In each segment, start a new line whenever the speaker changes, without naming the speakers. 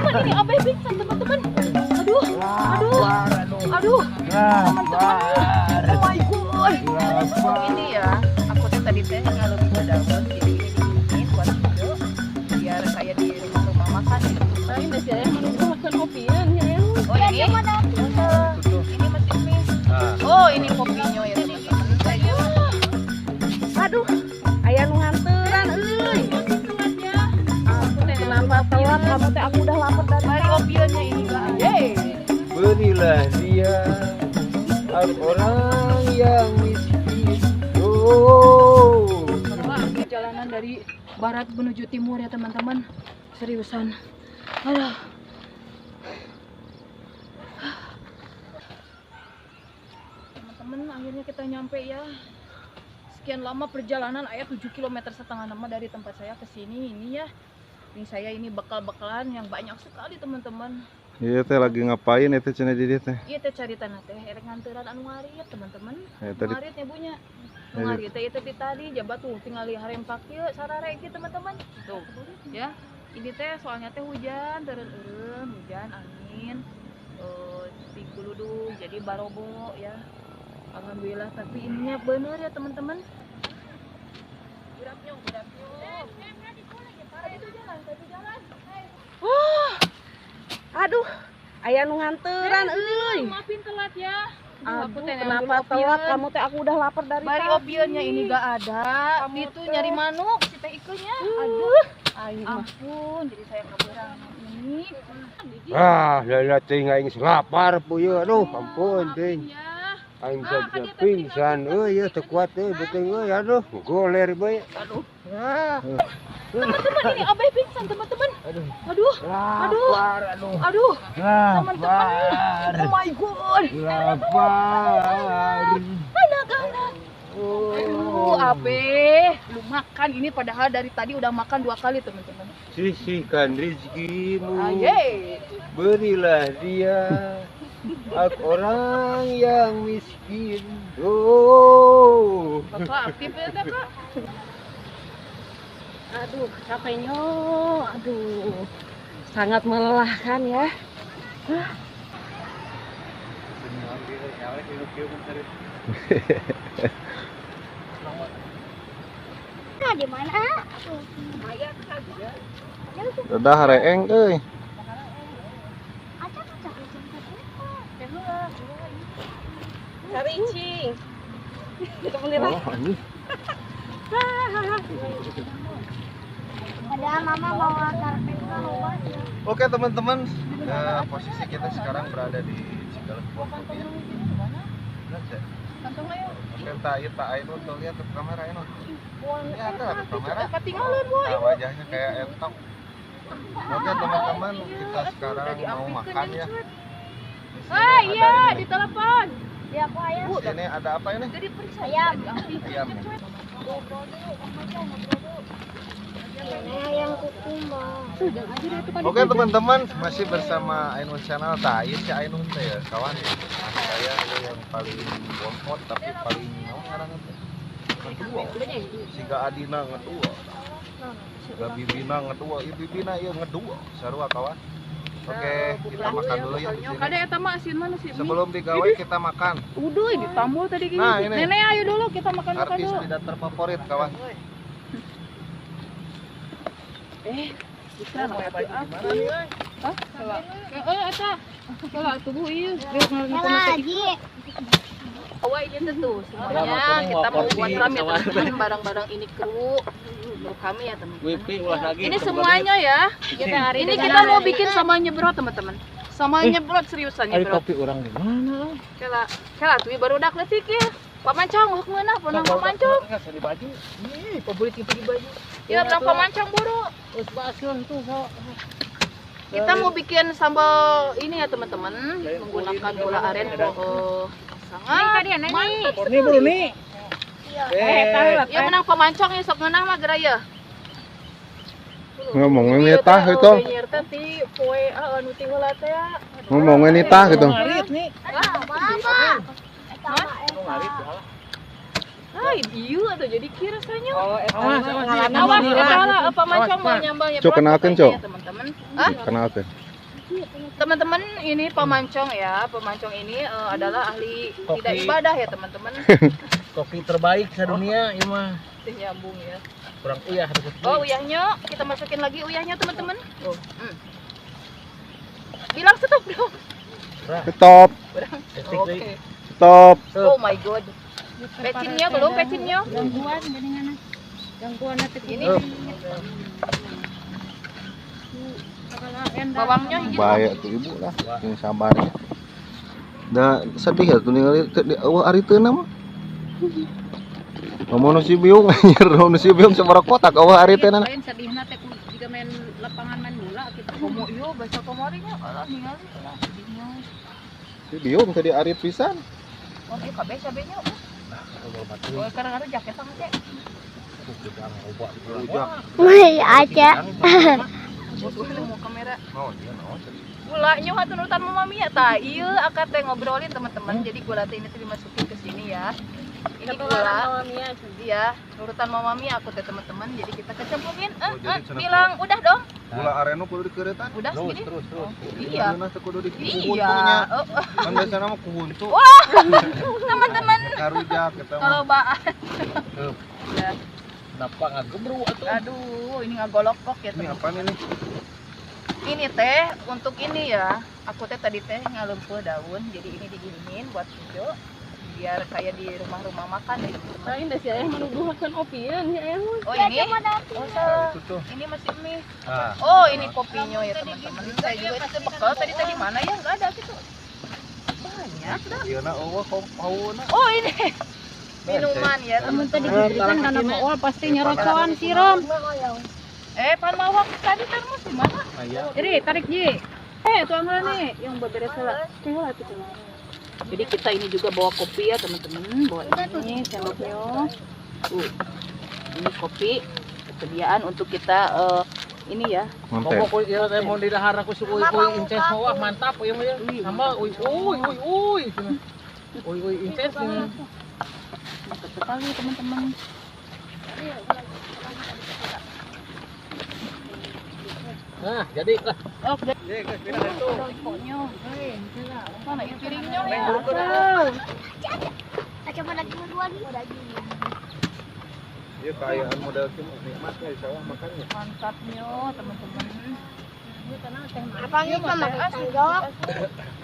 ini Abe pingsan teman-teman. Aduh, aduh, teman-teman. Oh my god. Ini ya, aku tadi kalau bisa download ini buat video biar kayak di rumah makan gitu. Nah, ini saya menunggu makan kopian ya. Oh ini masih mie. Oh ini kopinya ya teman-teman. Aduh, aya nu nganteran euy. Kenapa telat kamu teh? Aku udah lapar dari tadi. Kopiannya ini guys.
Berilah dia orang yang miskin. Oh.
Perjalanan dari barat menuju timur ya teman-teman. Seriusan. Aduh. Teman-teman, akhirnya kita nyampe ya. Sekian lama perjalanan, ayah 7,5 km nama dari tempat saya ke sini ini ya. Ini saya ini bekal-bekalan yang banyak sekali teman-teman.
Iya teh lagi ngapain itu cenah di dieu teh?
Iya teh cari tanah teh, erek nganteran anu ngarit teman-teman.
Tadi
Ngarit ya bunya. Ngarit teh itu tadi jabat tuh tinggal harempak ieu sarare gitu teman-teman. Tuh, ya. Ini teh soalnya teh hujan, tereureum, hujan, angin. Tiguludug jadi barobo ya. Alhamdulillah, tapi ininya bener ya teman-teman. Beratnya. Aduh, aya nu nganteran euy. Maafin telat ya.
Aduh, kenapa telat? Kamu teh aku udah lapar dari
bari
tadi.
opionnya ini gak ada. Itu nyari manuk si teh ikunya. Aduh, ampun, jadi saya kaburang ini.
lala teh aing lapar puyo. Aduh, ampun teh. Aing bisa pingsan euy, teu kuat euy, beuteung euy, aduh, goler bae.
Aduh. Teman-teman, ini Abe pingsan teman-teman. Aduh. Teman-teman. Oh my god.
Lapar.
Anak-anak. Aduh, Abe, lu makan ini padahal dari tadi udah makan 2 kali teman-teman.
Sisihkan rezekimu.
Aye.
Berilah dia orang yang miskin. Oh.
Bapak aktif ya, Kak?
Aduh, capeknya. Aduh. Sangat melelahkan ya.
Nah, di mana?
Udah reeng euy.
Cari cing. Kemudian
Oh, anjing.
Padahal mama bawa karpet kan luas ya.
Oke teman-teman, posisi kita sekarang berada di Cigalek Kopi. Oke, tak ayo tuh lihat ke kamera ini. Ya, ada kamera.
Ketinggalan, Bu.
Nah, wajahnya kayak entok. Oke teman-teman, kita sekarang mau makan ya.
Ah, iya, di telepon.
Ya aku ayam.
Ini ada apa ini?
Jadi periksa
Ayam.
Ayam.
Ini ayam kukumba.
Oke teman-teman, masih bersama Ainun Channel. Tah, ieu si Ainun teh ya, kawan. Nah, saya yang paling bontot tapi paling naon ngaranna teh? Ngedua. Siga adina ngedua. Siga bibina ngedua, ieu bibina ieu ngedua. Sarua kawan. Oke, kita makan dulu ya di sini.
Kada eta mah asin mana sih?
Sebelum digawe kita makan.
Udah ditambul tadi gini.
Nah, ini.
Nenek ayo dulu kita makan-makan
Artis
dulu.
tidak terfavorit kawan.
Bisa apa nih? Hah? Eta. Kalau tubuh ieu.
Yang lagi.
Awal ini tentu sebenarnya kita mau buat rame ya teman-teman, barang-barang ini kru kami ya teman-teman. Ini semuanya ya. Ini kita mau bikin sama nyebrot teman-teman. Sama nyebrot seriusan nyebrot.
Kopi orang di mana?
Kela tuh baru dak letik ya. Pamancong huk meunah pernah pamancong.
Enggak di baju.
Ih, favorit itu di baju. Ya, pernah pamancong buru.
Terus baskeun tuh
Kita mau bikin sambal ini ya teman-teman, menggunakan gula aren sangat mantap.
Ini bro nih.
Ya menang pemancong ya sok menang mah geraya.
Ngomongin nitah itu. Ngomongin nitah gitu.
Hai, dieu atuh jadi kira rasanya.
Awas,
Awas, salah apa mancong mau nyambal ya.
Cuk, kenalkeun, Cuk.
teman-teman. Hah?
Kenalkeun.
Teman-teman, ini pemancong ya. Pemancong ini adalah ahli
Koki.
tidak ibadah ya teman-teman.
Koki terbaik sedunia ini mah.
Nyambung ya.
Kurang uyah harus.
Oh, uyahnya kita masukin lagi uyahnya teman-teman. Oh. Bilang stop dong.
Stop,
Oke.
stop.
Oh my god. Pecinnya belum pecinnya.
Gangguan dengan gangguan
Ini
endang.
bawangnya hiji.
Bahaya tuh ibu lah, yang sabarnya. Da sedih ya tuh ningali di awal ari teu mah. Ngomong si biung, nyer si biung sabaraha kotak awal ari teu na.
Lain sedihna teh jika main lapangan main bola kita
Komo ieu bahasa komorinya kalau ningali lah sedihnya.
Si biung tadi ari pisan.
Oh, ieu kabeh cabenya. Oh, kadang-kadang jaket sama cek.
Wih, aja.
Mau kamera.
Oh, dia naon.
Gula nyu hatunutan mami ya tah. Ieu akad teh ngobrolin teman-teman. Jadi gula teh ini teh dimasukin ke sini ya. Ini gula. Iya, nurutan mama mami aku teh teman-teman. Jadi kita kecemplungin.
jadi cenah
Bilang udah dong.
Gula areno kudu dikeuretan.
Udah
Terus,
segini.
terus.
Iya.
Geuna teh kudu
Iya.
dikuhuntunya. Kan biasana mah kuhuntu.
Teman-teman,
Karujak kita mah.
kalau baan. Ya.
Kenapa ngagebru atuh?
Aduh, ini ngagolok kok ya
Ini
teman.
apaan ini?
Ini teh untuk ini ya. Aku teh tadi teh ngaleumpeuh daun. Jadi ini diginiin buat video. Biar kayak di rumah-rumah makan ya teman-teman.
Lain dah si ayah menuduhkan opieun ya ayah.
Oh ini? Oh,
Itu tuh.
ini masih mie.
Ah.
Oh ini kopinya ya teman-teman. Saya juga itu bekal tadi tadi mana ya? Nggak ada gitu. Banyak dah.
Iya na eueuh kauna.
Oh ini minuman ya
Kamu
teman-teman.
tadi diberikan karena bawa pasti nyerocoan siram.
Pan mawak tadi termos di mana?
Aya.
Jadi tarik Ji. Tuang nih yang beberes salah. Tengok itu.
Jadi kita ini juga bawa kopi ya teman-teman. Bawa ini sendoknya. Ini kopi kesediaan untuk kita ini ya.
Mantap.
Komo ieu teh mun di dahar aku suku uy inces mah mantap ieu mah. Sama uy. Uy inces.
Mantap sekali teman-teman.
Nah, jadi
Oh, udah.
pindah itu.
Pokoknya. Mana ya piringnya
Neng
ya?
buruk ke
Coba lagi berdua nih.
Dia kayaan model cuma nikmatnya di sawah makannya.
Mantapnya teman-teman.
Apa ini pemakai sendok?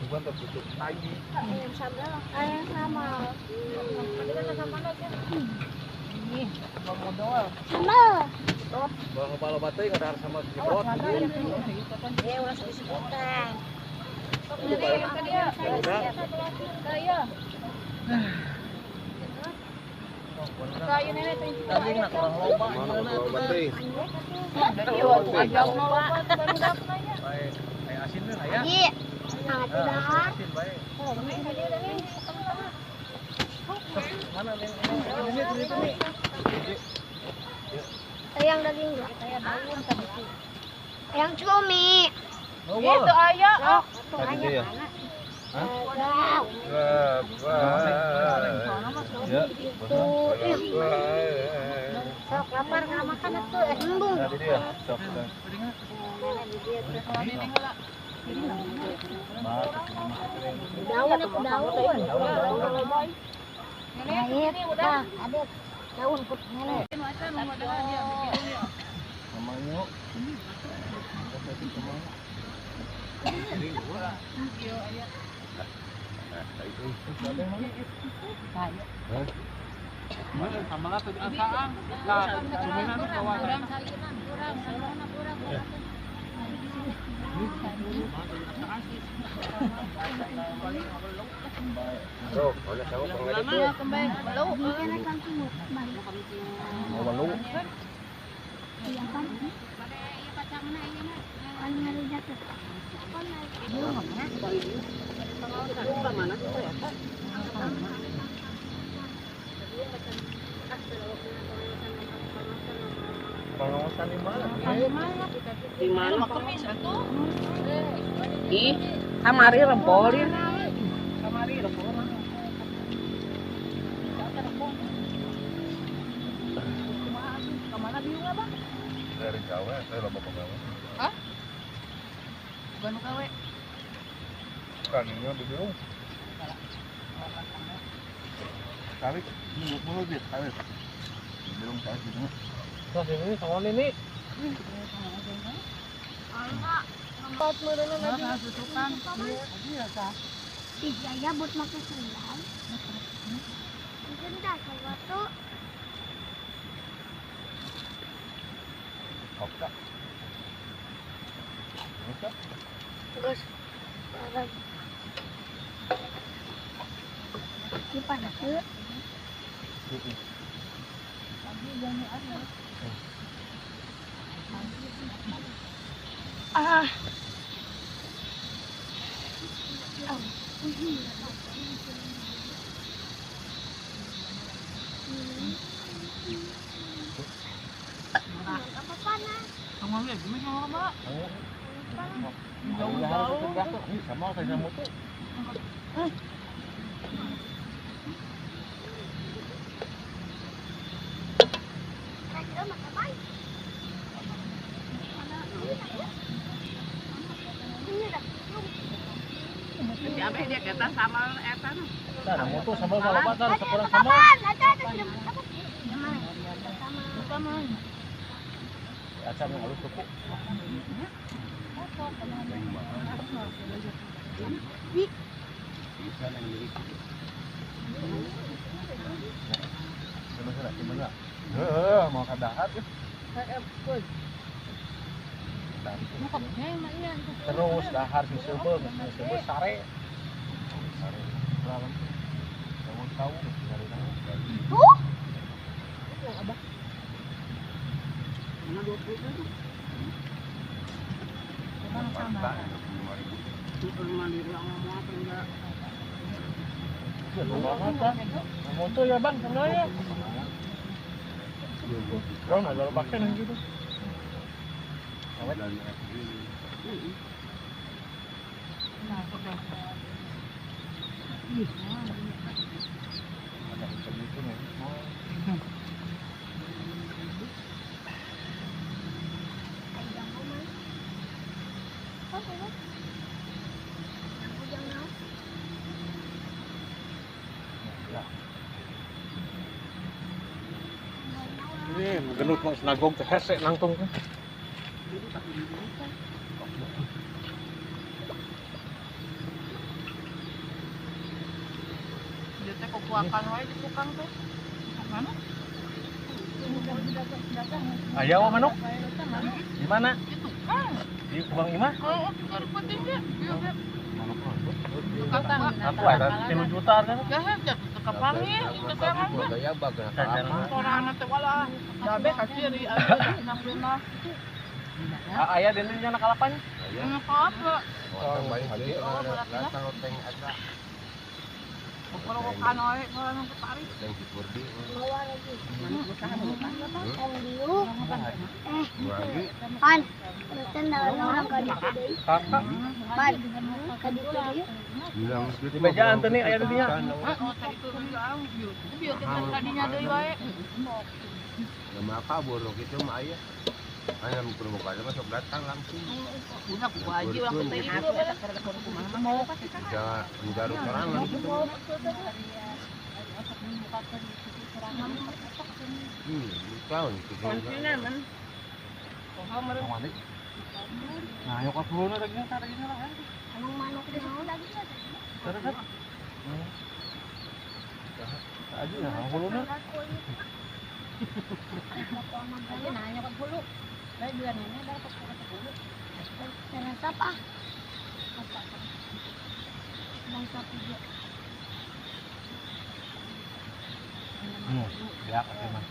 Bukan tertutup lagi.
Ayam sambal. Ayam sama.
Ini modal.
Sambal.
Bawa kepala batai nggak ada sama jebrot.
Ya udah sebutan.
Kayu nenek teh.
Daging nak orang loba. Mana kepala batai?
Dari waktu aja loba baru dapat aja.
Baik, kayak asin nih ya.
Ji. Nah, tidak.
Asin baik. Mana nih? Ini.
Ayam daging enggak? Ayam cumi.
Itu ayah. Oh,
Tadi dia ya.
Enggak.
Ya.
Sok lapar nggak makan itu embung.
Tadi dia. Sok.
Daun itu daun. Nenek udah ada daun put nenek.
Namanya. Mana sama lah tuh asaan. Lah, lumayan tuh kawan. Bro, oleh tahu pengen
kembali. Belum.
Nenek kan semut.
mau malu.
Iya kan? Paling ada jatuh.
Pengawasan di mana?
Di mana?
Kemis atuh.
Ih, kamari rempolin.
Kamari rempong. Kemana biung apa?
Dari Jawa, saya lupa penggawa.
Hah? Bukan kawe.
Kaninya di biru. Kawit, mulu dia kawit. Belum kawit gitu. Nah, ini sama ini.
Buat merenang lagi.
Nah, tutukan.
Iya ya buat makan sendal. Sendal sama tuh.
Oke. Oke.
Terus barang. Ini panas tuh.
Ah.
Apa panas?
Sama lihat gimana sama Mbak?
Jauh-jauh. Ini sama kayak motor.
Kira makan baik. Ini dah.
Jadi apa dia kata sama etan?
Ada motor sama kalau patah sekurang sama.
Ada sudah apa? Yang mana? Sama.
Asam yang halus cukup. Mau kadahat ya. Terus dahar si sebel sare. Sare. Lawan. Kamu tahu dari
Tuh.
Motor ya bang, sebenarnya. Kau nggak kalau pakai nih gitu. Awet. Ada segitu nih. Ini genut mang senagong teh hese nangtung kan.
Dia teh kukuakan wae di tukang teh. Mana?
Ayah manuk. Di mana?
Di tukang.
Di Kubang Imah.
Oh, baru penting dia.
Aku ada 3 juta kan.
Ya, jatuh ke pangi, itu sekarang.
Gaya bagus.
Orang anak teh wala. Dabe kasiri ada nampuna.
Ayah dan ini anak alapan.
Anak apa?
Datang teng ada.
Kalau kan wae orang ketarik.
Yang dikurdi.
Bawa lagi. Pan, betul orang kadi tadi.
Kakak.
Pan, kadi tadi.
Di bejaan tuh nih ayah dia.
Oh, tadi itu bilang biar kita tadinya deui wae.
Nama apa borok itu mah ayah. Ayah mau provokasi masuk datang langsung.
Punya ku haji orang teh itu mau pasti kan.
Jangan menggaruk serangan. Tahun itu.
Man. Oh, meureun.
Nah, yuk aku dulu lagi lah.
Anu manuk di mau lagi.
Terus kan? Aja ya, aku dulu.
Nanya ke bulu. Saya juga nanya dapat ke bulu. Jangan siapa? Bang sapi juga.
Ya, mah.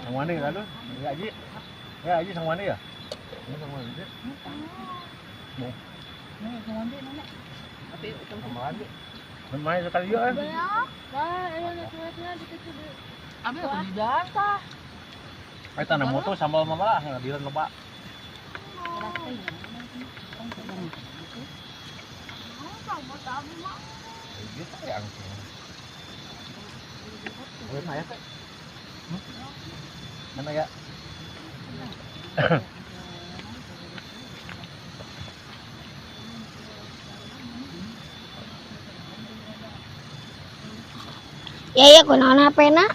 Sang Wandi kan lu? Ya Aji. Ya Aji sang Wandi ya? Ini sang Wandi. Mau.
Nih, ngomong nanya. Tapi
Sama Wandi. Main sekali yuk kan?
Abi di data.
Ay tanam mo to sambal mama ngadiran lo Pak. Gitu ya. Mana ya? Mana ya?
Ya kunaon hapena?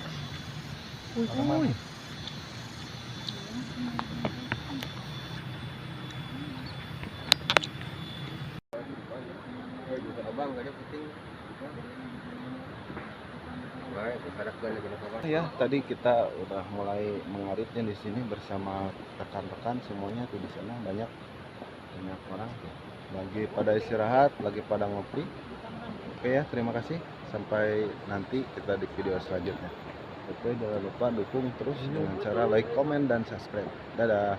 Ya, tadi kita udah mulai mengaritnya di sini bersama rekan-rekan semuanya tuh di sana banyak orang lagi pada istirahat, lagi pada ngopi. Oke ya, terima kasih. Sampai nanti kita di video selanjutnya. Oke, jangan lupa dukung terus dengan cara like, komen, dan subscribe. Dadah.